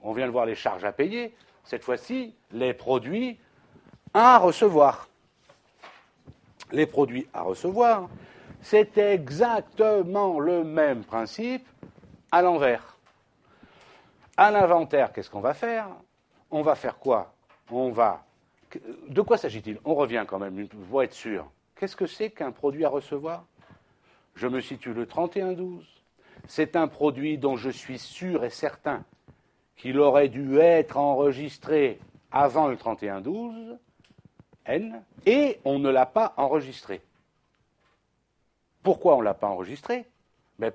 on vient de voir les charges à payer, cette fois-ci, les produits à recevoir. Les produits à recevoir, c'est exactement le même principe à l'envers. À l'inventaire, qu'est-ce qu'on va faire? On va faire quoi? De quoi s'agit-il? On revient quand même, pour être sûr. Qu'est-ce que c'est qu'un produit à recevoir? Je me situe le 31-12. C'est un produit dont je suis sûr et certain qu'il aurait dû être enregistré avant le 31-12, N, et on ne l'a pas enregistré. Pourquoi on ne l'a pas enregistré?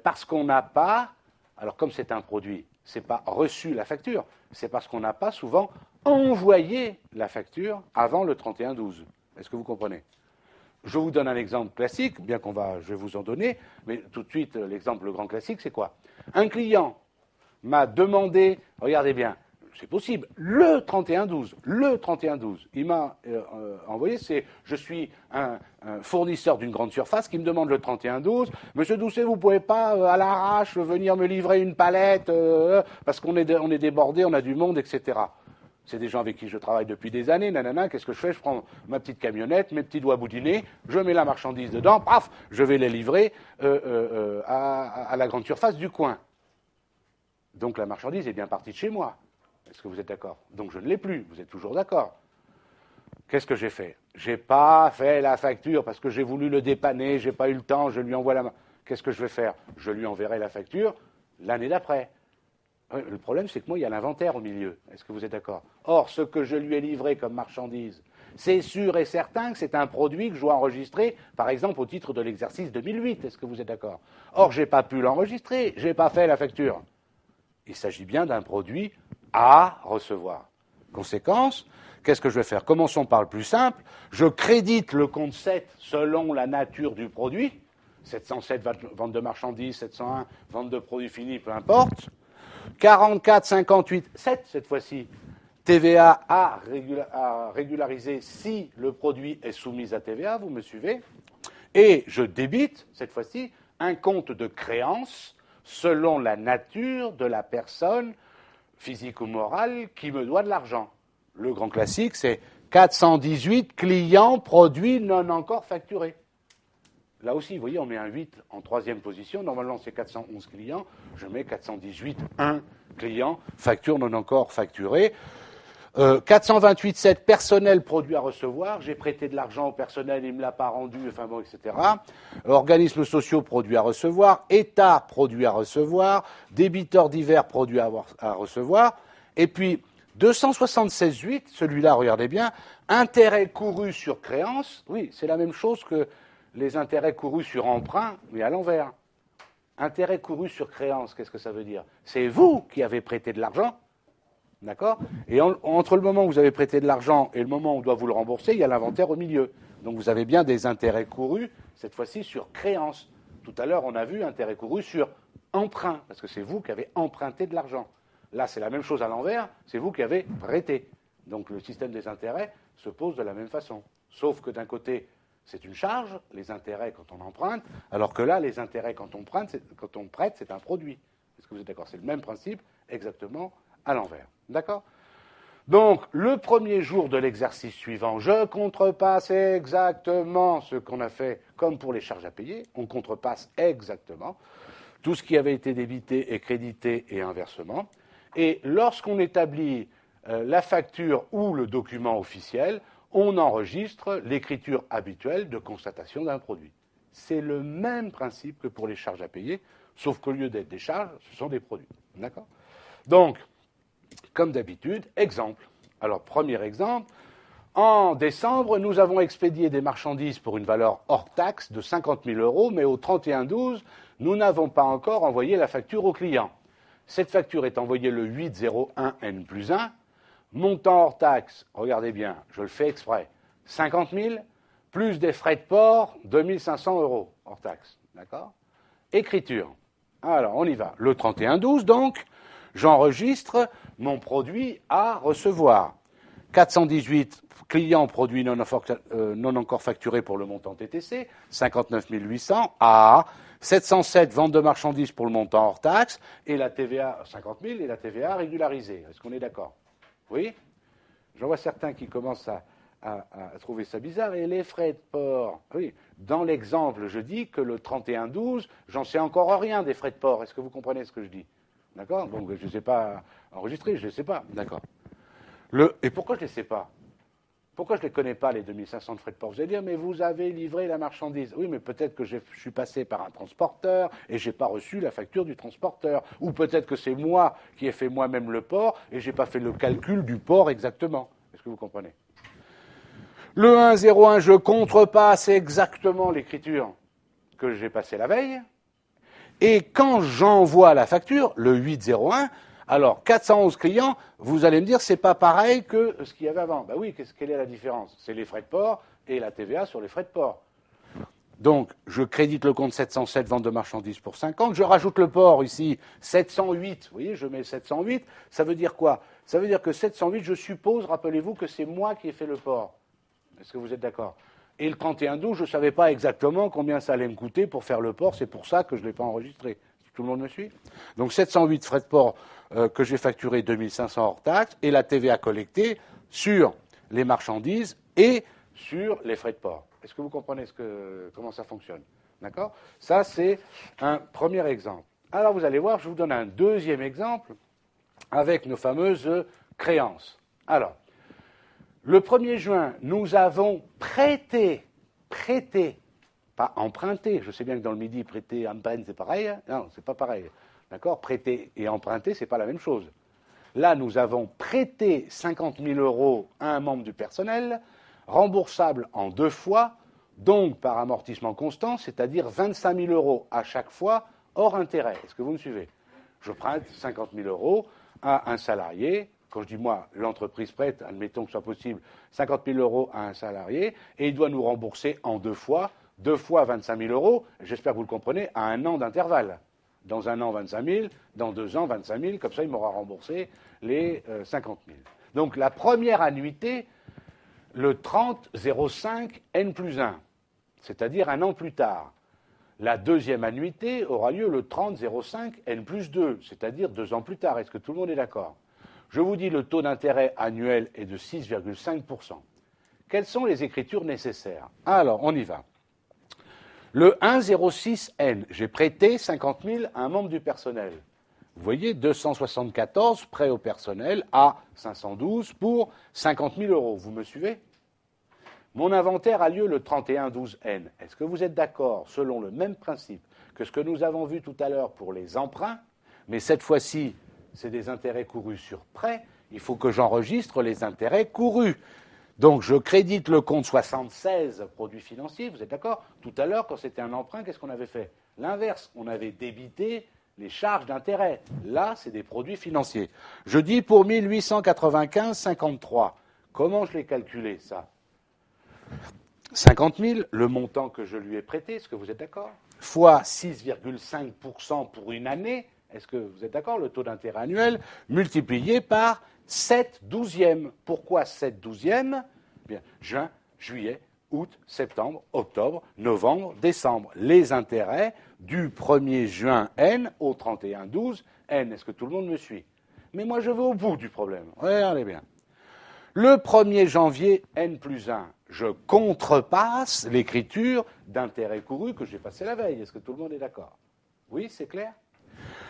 Parce qu'on n'a pas, alors comme c'est un produit, c'est pas reçu la facture, c'est parce qu'on n'a pas souvent envoyé la facture avant le 31-12. Est-ce que vous comprenez? Je vous donne un exemple classique, bien je vais vous en donner, mais tout de suite, l'exemple le grand classique, c'est quoi? Un client m'a demandé, regardez bien, c'est possible, le 31-12, il m'a envoyé, je suis un fournisseur d'une grande surface qui me demande le 31-12, Monsieur Doucet, vous ne pouvez pas à l'arrache venir me livrer une palette parce qu'on est débordé, on a du monde, etc. C'est des gens avec qui je travaille depuis des années, nanana, qu'est-ce que je fais? Je prends ma petite camionnette, mes petits doigts boudinés, je mets la marchandise dedans, paf, je vais les livrer à la grande surface du coin. Donc la marchandise est bien partie de chez moi. Est-ce que vous êtes d'accord? Donc je ne l'ai plus, vous êtes toujours d'accord. Qu'est-ce que j'ai fait? Je n'ai pas fait la facture parce que j'ai voulu le dépanner, je n'ai pas eu le temps, je lui envoie la... Qu'est-ce que je vais faire? Je lui enverrai la facture l'année d'après. Le problème, c'est que moi, il y a l'inventaire au milieu. Est-ce que vous êtes d'accord? Or, ce que je lui ai livré comme marchandise, c'est sûr et certain que c'est un produit que je dois enregistrer, par exemple, au titre de l'exercice 2008. Est-ce que vous êtes d'accord? Or, je n'ai pas pu l'enregistrer, je n'ai pas fait la facture. Il s'agit bien d'un produit à recevoir. Conséquence, qu'est-ce que je vais faire? Commençons par le plus simple. Je crédite le compte 7 selon la nature du produit. 707, vente de marchandises, 701, vente de produits finis, peu importe. 44, 58, 7 cette fois-ci. TVA à régulariser si le produit est soumis à TVA, vous me suivez? Et je débite, cette fois-ci, un compte de créance selon la nature de la personne physique ou morale qui me doit de l'argent. Le grand classique, c'est 418 clients produits non encore facturés. Là aussi, vous voyez, on met un 8 en troisième position. Normalement, c'est 411 clients. Je mets 418, 1 client, facture non encore facturée. 428,7 personnel produit à recevoir. J'ai prêté de l'argent au personnel, il ne me l'a pas rendu, enfin bon, etc. Organismes sociaux produits à recevoir. État produit à recevoir. Débiteurs divers produits à recevoir. Et puis, 276,8, celui-là, regardez bien, intérêt couru sur créance. Oui, c'est la même chose que les intérêts courus sur emprunt, mais à l'envers. Intérêt couru sur créance, qu'est-ce que ça veut dire? C'est vous qui avez prêté de l'argent, d'accord? Et entre le moment où vous avez prêté de l'argent et le moment où on doit vous le rembourser, il y a l'inventaire au milieu. Donc vous avez bien des intérêts courus, cette fois-ci sur créance. Tout à l'heure, on a vu intérêt couru sur emprunt, parce que c'est vous qui avez emprunté de l'argent. Là, c'est la même chose à l'envers, c'est vous qui avez prêté. Donc le système des intérêts se pose de la même façon. Sauf que d'un côté, c'est une charge, les intérêts quand on emprunte, alors que là, les intérêts quand on prête, c'est un produit. Est-ce que vous êtes d'accord? C'est le même principe, exactement à l'envers. D'accord? Donc, le premier jour de l'exercice suivant, je contrepasse exactement ce qu'on a fait comme pour les charges à payer. On contrepasse exactement tout ce qui avait été débité et crédité et inversement. Et lorsqu'on établit la facture ou le document officiel, on enregistre l'écriture habituelle de constatation d'un produit. C'est le même principe que pour les charges à payer, sauf qu'au lieu d'être des charges, ce sont des produits. D'accord? Donc, comme d'habitude, exemple. Alors, premier exemple, en décembre, nous avons expédié des marchandises pour une valeur hors taxe de 50 000 €, mais au 31-12, nous n'avons pas encore envoyé la facture au client. Cette facture est envoyée le 8/01N+1, montant hors taxe, regardez bien, je le fais exprès, 50 000, plus des frais de port, 2 500 € hors taxe. D'accord? Écriture. Alors, on y va. Le 31-12, donc, j'enregistre mon produit à recevoir. 418 clients produits non encore facturés pour le montant TTC, 59 800. A. 707 ventes de marchandises pour le montant hors taxe, et la TVA, 50 000, et la TVA régularisée. Est-ce qu'on est d'accord? Oui? J'en vois certains qui commencent à trouver ça bizarre. Et les frais de port? Oui. Dans l'exemple, je dis que le 31-12, j'en sais encore rien des frais de port. Est-ce que vous comprenez ce que je dis? D'accord? Donc je ne sais pas enregistrer, je ne sais pas. D'accord. Et pourquoi je ne les sais pas? Pourquoi je ne les connais pas, les 2500 de frais de port? Vous allez dire, mais vous avez livré la marchandise. Oui, mais peut-être que je suis passé par un transporteur et je n'ai pas reçu la facture du transporteur. Ou peut-être que c'est moi qui ai fait moi-même le port et je n'ai pas fait le calcul du port exactement. Est-ce que vous comprenez? Le 101, je contrepasse exactement l'écriture que j'ai passée la veille. Et quand j'envoie la facture, le 801, alors 411 clients, vous allez me dire, c'est pas pareil que ce qu'il y avait avant. Ben oui, quelle est la différence? C'est les frais de port et la TVA sur les frais de port. Donc, je crédite le compte 707 vente de marchandises pour 50. Je rajoute le port ici, 708. Vous voyez, je mets 708. Ça veut dire quoi? Ça veut dire que 708, je suppose, rappelez-vous, que c'est moi qui ai fait le port. Est-ce que vous êtes d'accord? Et le 31-12, je ne savais pas exactement combien ça allait me coûter pour faire le port. C'est pour ça que je ne l'ai pas enregistré. Tout le monde me suit? Donc 708 frais de port que j'ai facturé 2500 hors taxe et la TVA collectée sur les marchandises et sur les frais de port. Est-ce que vous comprenez comment ça fonctionne? D'accord? Ça, c'est un premier exemple. Alors vous allez voir, je vous donne un deuxième exemple avec nos fameuses créances. Alors, le 1er juin, nous avons prêté, pas emprunté. Je sais bien que dans le Midi, prêter, emprunter, c'est pareil. Non, c'est pas pareil. D'accord? Prêter et emprunter, c'est pas la même chose. Là, nous avons prêté 50 000 euros à un membre du personnel, remboursable en 2 fois, donc par amortissement constant, c'est-à-dire 25 000 euros à chaque fois, hors intérêt. Est-ce que vous me suivez? Je prête 50 000 euros à un salarié. Quand je dis moi, l'entreprise prête, admettons que ce soit possible, 50 000 euros à un salarié, et il doit nous rembourser en 2 fois 25 000 euros, j'espère que vous le comprenez, à 1 an d'intervalle. Dans 1 an, 25 000, dans 2 ans, 25 000, comme ça, il m'aura remboursé les 50 000. Donc la première annuité, le 30-05 N plus 1, c'est-à-dire 1 an plus tard. La deuxième annuité aura lieu le 30-05 N plus 2, c'est-à-dire 2 ans plus tard. Est-ce que tout le monde est d'accord? Je vous dis, le taux d'intérêt annuel est de 6,5%. Quelles sont les écritures nécessaires? Alors, on y va. Le 1,06N, j'ai prêté 50 000 à un membre du personnel. Vous voyez, 274 prêts au personnel à 512 pour 50 000 euros. Vous me suivez? Mon inventaire a lieu le 31-12N. Est-ce que vous êtes d'accord, selon le même principe que ce que nous avons vu tout à l'heure pour les emprunts, mais cette fois-ci, c'est des intérêts courus sur prêt, il faut que j'enregistre les intérêts courus. Donc je crédite le compte 76 produits financiers, vous êtes d'accord? Tout à l'heure, quand c'était un emprunt, qu'est-ce qu'on avait fait? L'inverse, on avait débité les charges d'intérêt. Là, c'est des produits financiers. Je dis pour 1895,53. Comment je l'ai calculé, ça? 50 000, le montant que je lui ai prêté, est-ce que vous êtes d'accord? Fois 6,5% pour une année, est-ce que vous êtes d'accord? Le taux d'intérêt annuel multiplié par 7 douzièmes. Pourquoi 7 douzièmes? Bien, juin, juillet, août, septembre, octobre, novembre, décembre. Les intérêts du 1er juin N au 31-12 N. Est-ce que tout le monde me suit? Mais moi, je vais au bout du problème. Regardez bien. Le 1er janvier N plus 1, je contrepasse l'écriture d'intérêt couru que j'ai passé la veille. Est-ce que tout le monde est d'accord? Oui, c'est clair?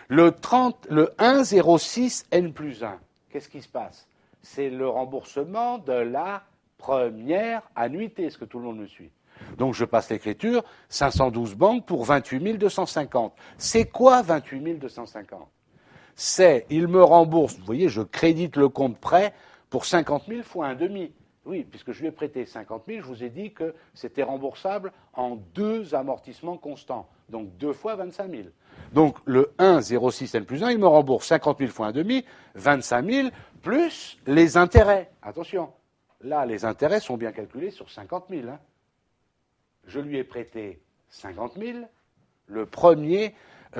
Le 1,06 N plus 1, qu'est-ce qui se passe? C'est le remboursement de la première annuité. Est-ce que tout le monde me suit? Donc je passe l'écriture, 512 banques pour 28 250. C'est quoi 28 250? C'est, il me rembourse, vous voyez, je crédite le compte prêt pour 50 000 fois un demi. Oui, puisque je lui ai prêté 50 000, je vous ai dit que c'était remboursable en 2 amortissements constants. Donc 2 fois 25 000. Donc le 1,06 N plus 1, il me rembourse 50 000 fois un demi, 25 000, plus les intérêts. Attention, là, les intérêts sont bien calculés sur 50 000. Hein. Je lui ai prêté 50 000 le 1er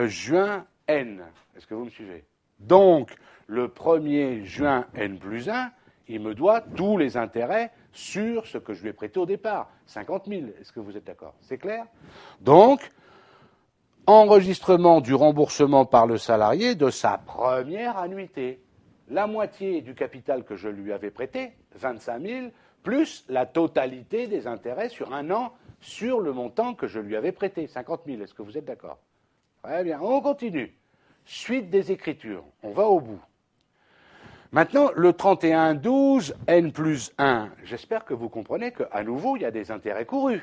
juin N. Est-ce que vous me suivez? Donc, le 1er juin N plus 1, il me doit tous les intérêts sur ce que je lui ai prêté au départ, 50 000. Est-ce que vous êtes d'accord? C'est clair? Donc, enregistrement du remboursement par le salarié de sa première annuité. La moitié du capital que je lui avais prêté, 25 000, plus la totalité des intérêts sur un an sur le montant que je lui avais prêté, 50 000. Est-ce que vous êtes d'accord? Très bien, on continue. Suite des écritures, on va au bout. Maintenant, le 31-12, N plus 1. J'espère que vous comprenez qu'à nouveau, il y a des intérêts courus.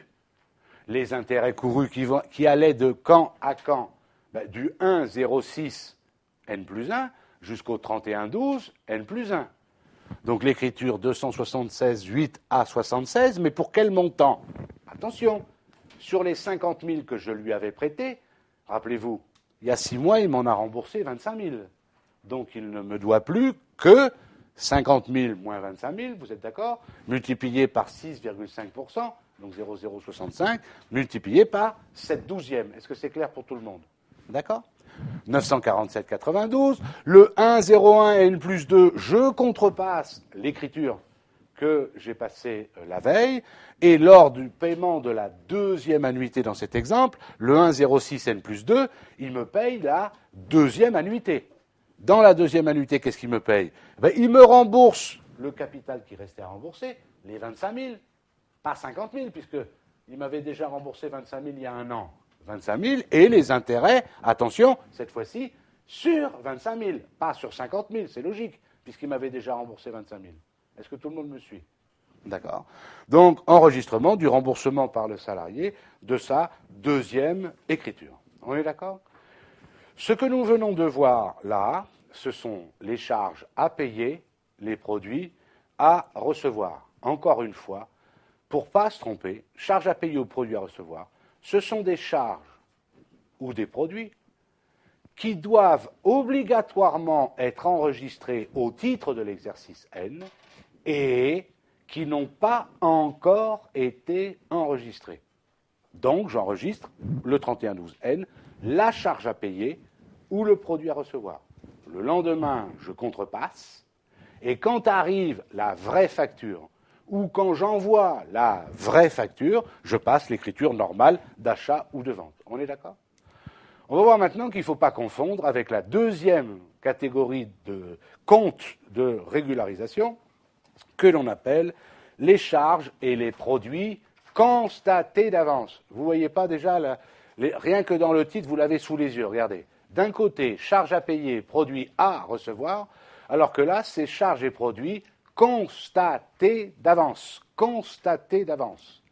Les intérêts courus qui allaient de quand à quand? Du 1,06 N plus 1 jusqu'au 31,12 N plus 1. Donc l'écriture 276,8 à 76, mais pour quel montant? Attention, sur les 50 000 que je lui avais prêtés, rappelez-vous, il y a 6 mois, il m'en a remboursé 25 000. Donc il ne me doit plus que 50 000 moins 25 000, vous êtes d'accord, multiplié par 6,5%, donc 0,065, multiplié par 7/12e. Est-ce que c'est clair pour tout le monde? D'accord? 947,92. Le 1,01 N plus 2, je contrepasse l'écriture que j'ai passée la veille, et lors du paiement de la deuxième annuité dans cet exemple, le 1,06 N plus 2, il me paye la deuxième annuité. Dans la deuxième annuité, qu'est-ce qu'il me paye? Il me rembourse le capital qui restait à rembourser, les 25 000, pas 50 000, puisqu'il m'avait déjà remboursé 25 000 il y a un an. 25 000 et les intérêts, attention, cette fois-ci, sur 25 000, pas sur 50 000, c'est logique, puisqu'il m'avait déjà remboursé 25 000. Est-ce que tout le monde me suit? D'accord. Donc, enregistrement du remboursement par le salarié de sa deuxième écriture. On est d'accord? Ce que nous venons de voir là, ce sont les charges à payer, les produits à recevoir. Encore une fois, pour ne pas se tromper, charges à payer ou produits à recevoir, ce sont des charges ou des produits qui doivent obligatoirement être enregistrés au titre de l'exercice N et qui n'ont pas encore été enregistrés. Donc, j'enregistre le 31-12N, la charge à payer ou le produit à recevoir. Le lendemain, je contrepasse, et quand arrive la vraie facture, ou quand j'envoie la vraie facture, je passe l'écriture normale d'achat ou de vente. On est d'accord? On va voir maintenant qu'il ne faut pas confondre avec la deuxième catégorie de comptes de régularisation que l'on appelle les charges et les produits constatés d'avance. Vous ne voyez pas déjà, rien que dans le titre, vous l'avez sous les yeux, regardez. D'un côté, charges à payer, produits à recevoir, alors que là, c'est charges et produits constatés d'avance. Constatés d'avance.